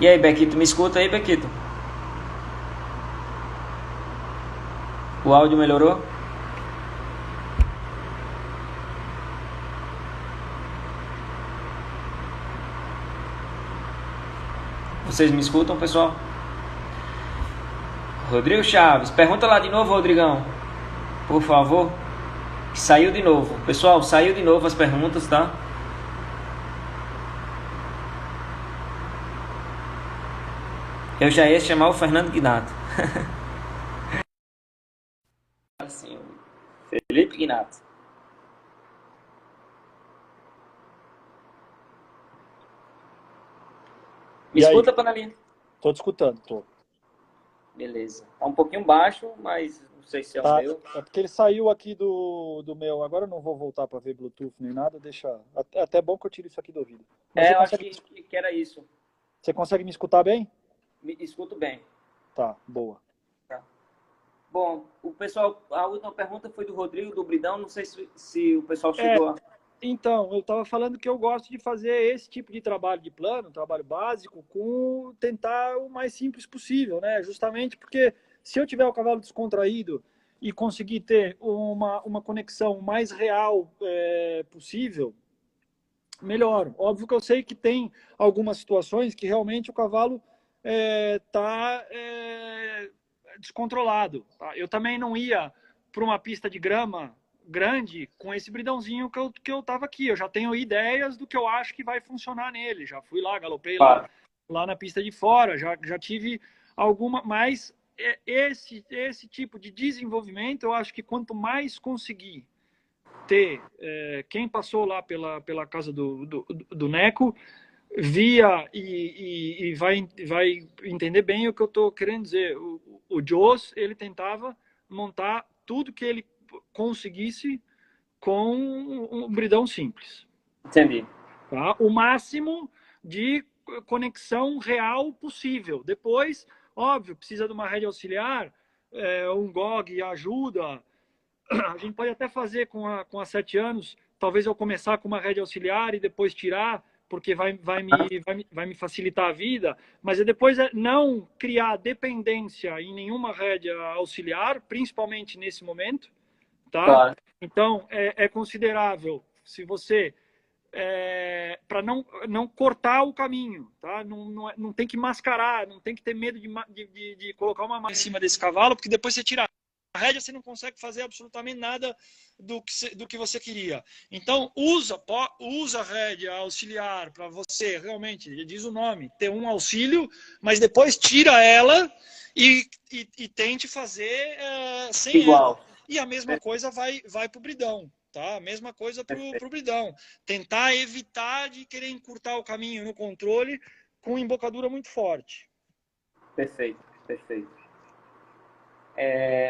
E aí, Bequito, me escuta aí, Bequito? O áudio melhorou? Vocês me escutam, pessoal? Rodrigo Chaves, pergunta lá de novo, Rodrigão. Por favor. Saiu de novo. Pessoal, saiu de novo as perguntas, tá? Eu já ia chamar o Fernando Guinato. Assim, Felipe Guinato. Me E aí, escuta, panelinha? tô te escutando, tô. Beleza. Tá um pouquinho baixo, mas não sei se é o Tá, meu. é porque ele saiu aqui do meu. Agora eu não vou voltar para ver Bluetooth nem nada, deixa. Até bom que eu tire isso aqui do ouvido. Mas É, eu acho que era isso. você consegue me escutar bem? Me escuto bem. Tá, boa. Tá. Bom, o pessoal, a última pergunta foi do Rodrigo do Bridão. Não sei se o pessoal É, chegou a. então, eu estava falando que eu gosto de fazer esse tipo de trabalho de plano, trabalho básico, com tentar o mais simples possível, né? Justamente porque se eu tiver o cavalo descontraído e conseguir ter uma conexão mais real possível, melhor. Óbvio que eu sei que tem algumas situações que realmente o cavalo está descontrolado. Tá? Eu também não ia para uma pista de grama grande com esse bridãozinho que eu tava aqui. Eu já tenho ideias do que eu acho que vai funcionar nele. Já fui lá, galopei Claro. lá na pista de fora, já tive alguma, mas esse tipo de desenvolvimento, eu acho que quanto mais conseguir ter quem passou lá pela casa do Neco via e vai entender bem o que eu estou querendo dizer. O Joss, ele tentava montar tudo que ele conseguisse com um bridão simples. Entendi. Tá? O máximo de conexão real possível. Depois, óbvio, precisa de uma rede auxiliar, um GOG ajuda. A gente pode até fazer com a 7 anos, talvez eu começar com uma rede auxiliar e depois tirar, porque vai me facilitar a vida, mas depois não criar dependência em nenhuma rede auxiliar, principalmente nesse momento, tá? Claro. Então, é considerável se você para não cortar o caminho, tá? Não tem que mascarar, não tem que ter medo de colocar uma massa em cima desse cavalo, porque depois você tira a rédea, você não consegue fazer absolutamente nada do que você queria. Então, usa a rédea auxiliar para você, realmente, diz o nome, ter um auxílio, mas depois tira ela e tente fazer sem ela. Igual. E a mesma coisa vai para o bridão. Tá? A mesma coisa para Perfeito. o bridão. Tentar evitar de querer encurtar o caminho no controle com embocadura muito forte. Perfeito. Perfeito.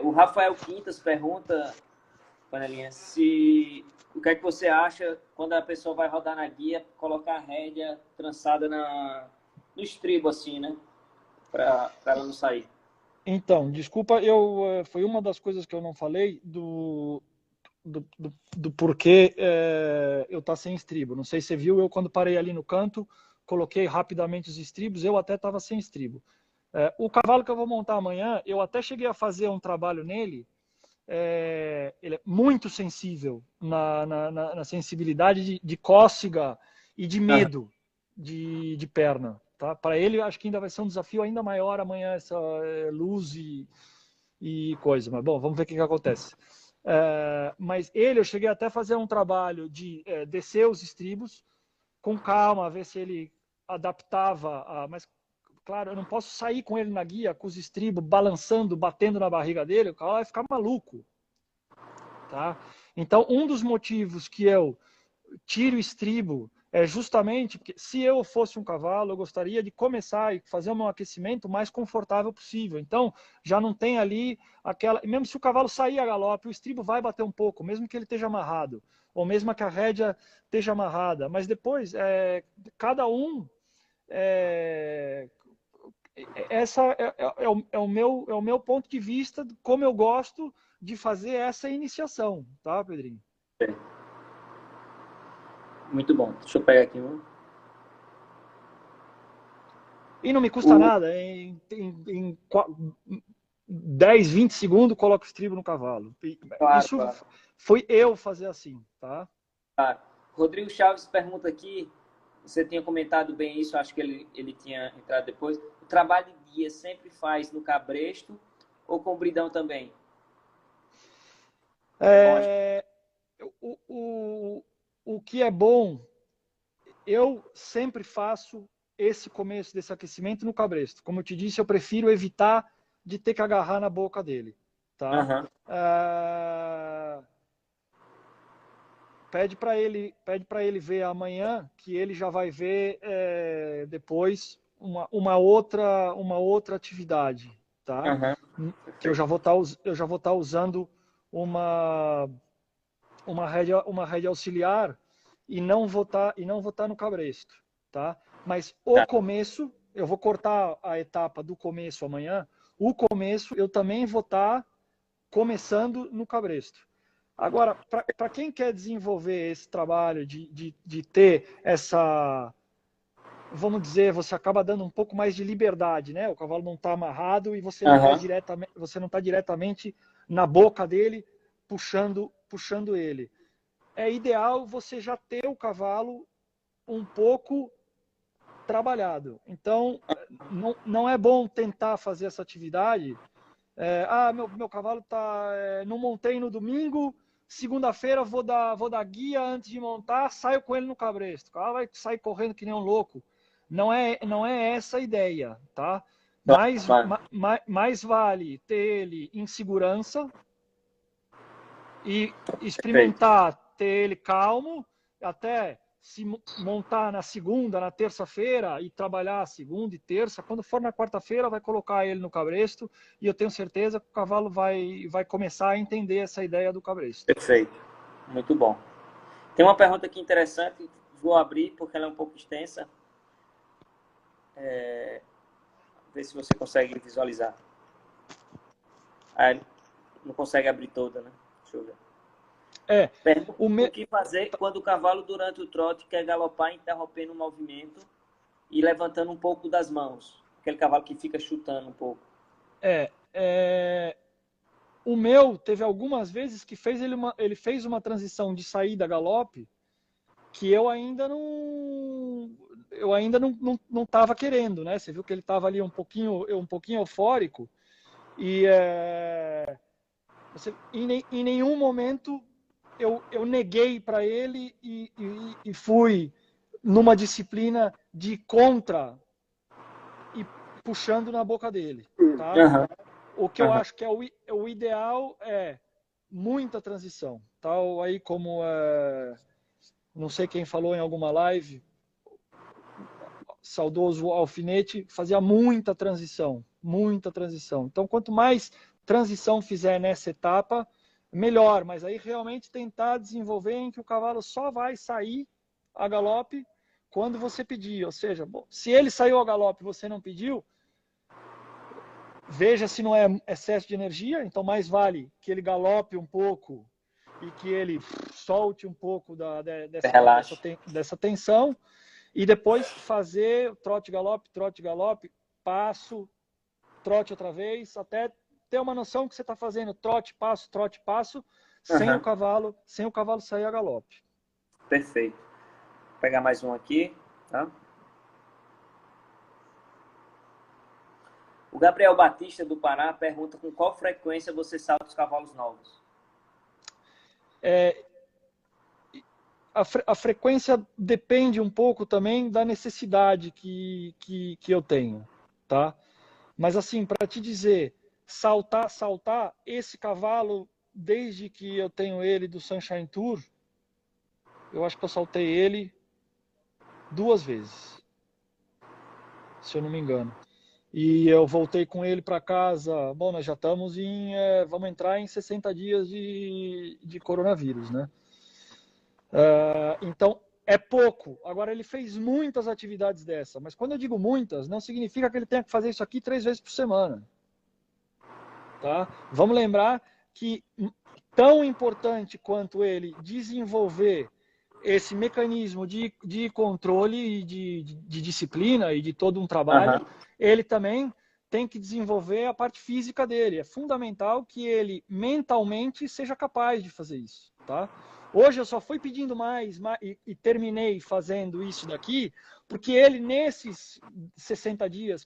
O Rafael Quintas pergunta, panelinha, se o que é que você acha quando a pessoa vai rodar na guia, colocar a rédea trançada no estribo, assim, né? Para ela não sair. Então, desculpa, foi uma das coisas que eu não falei do porquê eu estar sem estribo. Não sei se você viu, eu quando parei ali no canto, coloquei rapidamente os estribos, eu até estava sem estribo. O cavalo que eu vou montar amanhã, eu até cheguei a fazer um trabalho nele, ele é muito sensível na sensibilidade de cócega e de Aham. medo de perna. Tá? Para ele, acho que ainda vai ser um desafio ainda maior amanhã, essa luz e coisa. Mas, bom, vamos ver o que acontece. Mas eu cheguei até a fazer um trabalho de descer os estribos com calma, ver se ele adaptava. Mas, claro, eu não posso sair com ele na guia, com os estribos balançando, batendo na barriga dele, o cavalo vai ficar maluco. Tá? Então, um dos motivos que eu tiro o estribo é justamente porque se eu fosse um cavalo, eu gostaria de começar e fazer um aquecimento mais confortável possível. Então, já não tem ali aquela... Mesmo se o cavalo sair a galope, o estribo vai bater um pouco, mesmo que ele esteja amarrado, ou mesmo que a rédea esteja amarrada. Mas depois, cada um... essa é o meu ponto de vista, de como eu gosto de fazer essa iniciação, tá, Pedrinho? Muito bom. Deixa eu pegar aqui um. E não me custa nada. Em 10, 20 segundos, coloco o estribo no cavalo. Claro, Isso claro. foi eu fazer assim, tá? Claro. Rodrigo Chaves pergunta aqui, você tinha comentado bem isso, acho que ele tinha entrado depois. O trabalho de guia sempre faz no cabresto ou com bridão também? É bom, O que é bom, eu sempre faço esse começo desse aquecimento no cabresto. Como eu te disse, eu prefiro evitar de ter que agarrar na boca dele, tá? Uhum. Pede para ele ver amanhã, que ele já vai ver depois uma outra atividade, tá? Uhum. Que eu já vou estar usando uma uma rédea auxiliar e não vou estar no cabresto, tá? Mas o Tá. começo, eu vou cortar a etapa do começo amanhã. O começo eu também vou estar começando no cabresto. Agora, para quem quer desenvolver esse trabalho de ter essa, vamos dizer, você acaba dando um pouco mais de liberdade, né? O cavalo não está amarrado e Uhum. você não está diretamente na boca dele puxando ele. É ideal você já ter o cavalo um pouco trabalhado. Então, não é bom tentar fazer essa atividade. Meu cavalo não montei no domingo, segunda-feira vou dar guia antes de montar, saio com ele no cabresto. O cavalo vai sair correndo que nem um louco. Não é essa a ideia, tá? Claro. Mais vale ter ele em segurança e Perfeito. experimentar ter ele calmo, até se montar na segunda, na terça-feira e trabalhar segunda e terça. Quando for na quarta-feira, vai colocar ele no cabresto e eu tenho certeza que o cavalo vai começar a entender essa ideia do cabresto. Perfeito. Muito bom. Tem uma pergunta aqui interessante, vou abrir porque ela é um pouco extensa. Ver se você consegue visualizar. Não consegue abrir toda, né? Deixa eu ver. Pergunta o que fazer quando o cavalo, durante o trote, quer galopar interrompendo o movimento e levantando um pouco das mãos. Aquele cavalo que fica chutando um pouco. O meu teve algumas vezes que ele fez uma transição de saída a galope que eu ainda não estava querendo, né? Você viu que ele estava ali um pouquinho eufórico e em nenhum momento eu neguei para ele e fui numa disciplina de contra e puxando na boca dele, tá? Uhum. O que eu acho que é o ideal é muita transição, tá? Aí como não sei quem falou em alguma live, saudoso Alfinete, fazia muita transição, muita transição. Então, quanto mais transição fizer nessa etapa, melhor. Mas aí realmente tentar desenvolver em que o cavalo só vai sair a galope quando você pedir. Ou seja, bom, se ele saiu a galope e você não pediu, veja se não é excesso de energia. Então, mais vale que ele galope um pouco e que ele solte um pouco dessa tensão. E depois fazer trote, galope, passo, trote outra vez, até ter uma noção que você está fazendo trote, passo, Uhum. sem o cavalo sair a galope. Perfeito. Vou pegar mais um aqui. Tá? O Gabriel Batista, do Pará, pergunta com qual frequência você salta os cavalos novos. A frequência depende um pouco também da necessidade que eu tenho, tá? Mas assim, para te dizer, saltar, esse cavalo, desde que eu tenho ele do Sunshine Tour, eu acho que eu saltei ele 2 vezes, se eu não me engano. E eu voltei com ele para casa. Bom, nós já estamos vamos entrar em 60 dias de coronavírus, né? Então, é pouco. Agora, ele fez muitas atividades dessa, mas quando eu digo muitas, não significa que ele tenha que fazer isso aqui 3 vezes por semana. Tá? Vamos lembrar que tão importante quanto ele desenvolver esse mecanismo de controle e de disciplina e de todo um trabalho, ele também tem que desenvolver a parte física dele. É fundamental que ele mentalmente seja capaz de fazer isso, tá? Hoje eu só fui pedindo mais e terminei fazendo isso daqui, porque ele, nesses 60 dias,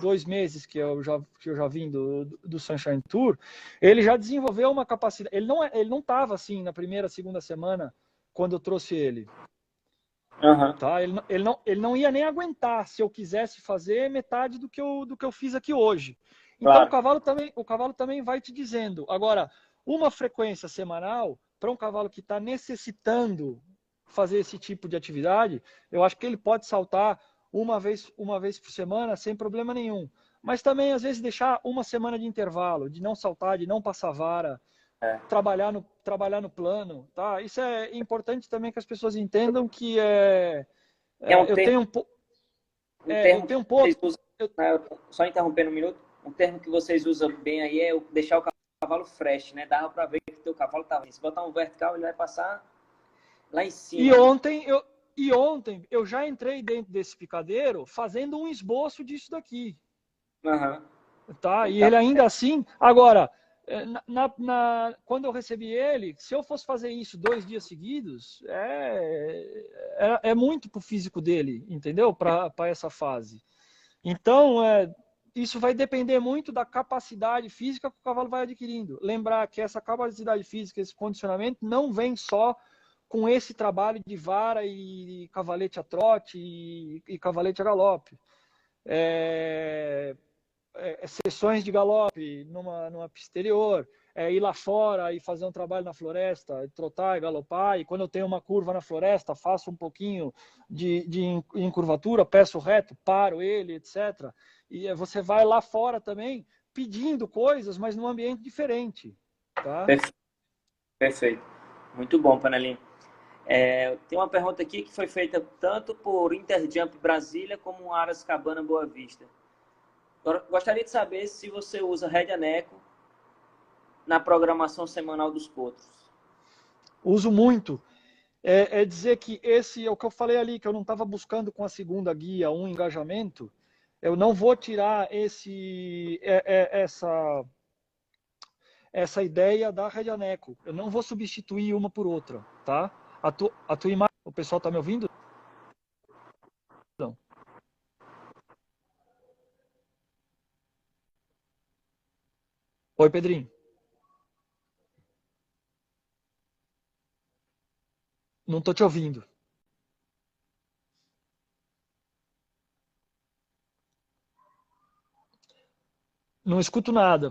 2 meses que eu já vim do Sunshine Tour, ele já desenvolveu uma capacidade. Ele não estava assim na primeira, segunda semana, quando eu trouxe ele. Tá? Ele não ia nem aguentar se eu quisesse fazer metade do que eu fiz aqui hoje. Então claro. o cavalo também vai te dizendo. Agora, uma frequência semanal para um cavalo que está necessitando fazer esse tipo de atividade, eu acho que ele pode saltar uma vez por semana sem problema nenhum. Mas também, às vezes, deixar uma semana de intervalo, de não saltar, de não passar vara, trabalhar no plano, tá? Isso é importante também que as pessoas entendam que eu tenho um pouco. Só interrompendo um minuto, um termo que vocês usam bem aí é deixar o cavalo fresh, né? Dava para ver que o teu cavalo estava. Se botar um vertical, ele vai passar lá em cima. E ontem eu já entrei dentro desse picadeiro fazendo um esboço disso daqui. Tá? E ele ainda assim. Agora, quando eu recebi ele, se eu fosse fazer isso 2 dias seguidos, é muito pro físico dele, entendeu? Para essa fase. Então, isso vai depender muito da capacidade física que o cavalo vai adquirindo. Lembrar que essa capacidade física, esse condicionamento, não vem só com esse trabalho de vara e cavalete a trote e cavalete a galope. Sessões de galope numa pista exterior, ir lá fora e fazer um trabalho na floresta, trotar e galopar, e quando eu tenho uma curva na floresta, faço um pouquinho de encurvatura, peço reto, paro ele, etc. E você vai lá fora também pedindo coisas, mas num ambiente diferente. Tá? Perfeito. Muito bom, Panelinha. Tem uma pergunta aqui que foi feita tanto por Interjump Brasília como Aras Cabana Boa Vista. Gostaria de saber se você usa rédea Neco na programação semanal dos potros. Uso muito. Dizer que esse é o que eu falei ali, que eu não estava buscando com a segunda guia um engajamento. Eu não vou tirar essa ideia da rédea Neco. Eu não vou substituir uma por outra, tá? A tua imagem, o pessoal está me ouvindo? Não. Oi, Pedrinho. Não estou te ouvindo. Não escuto nada.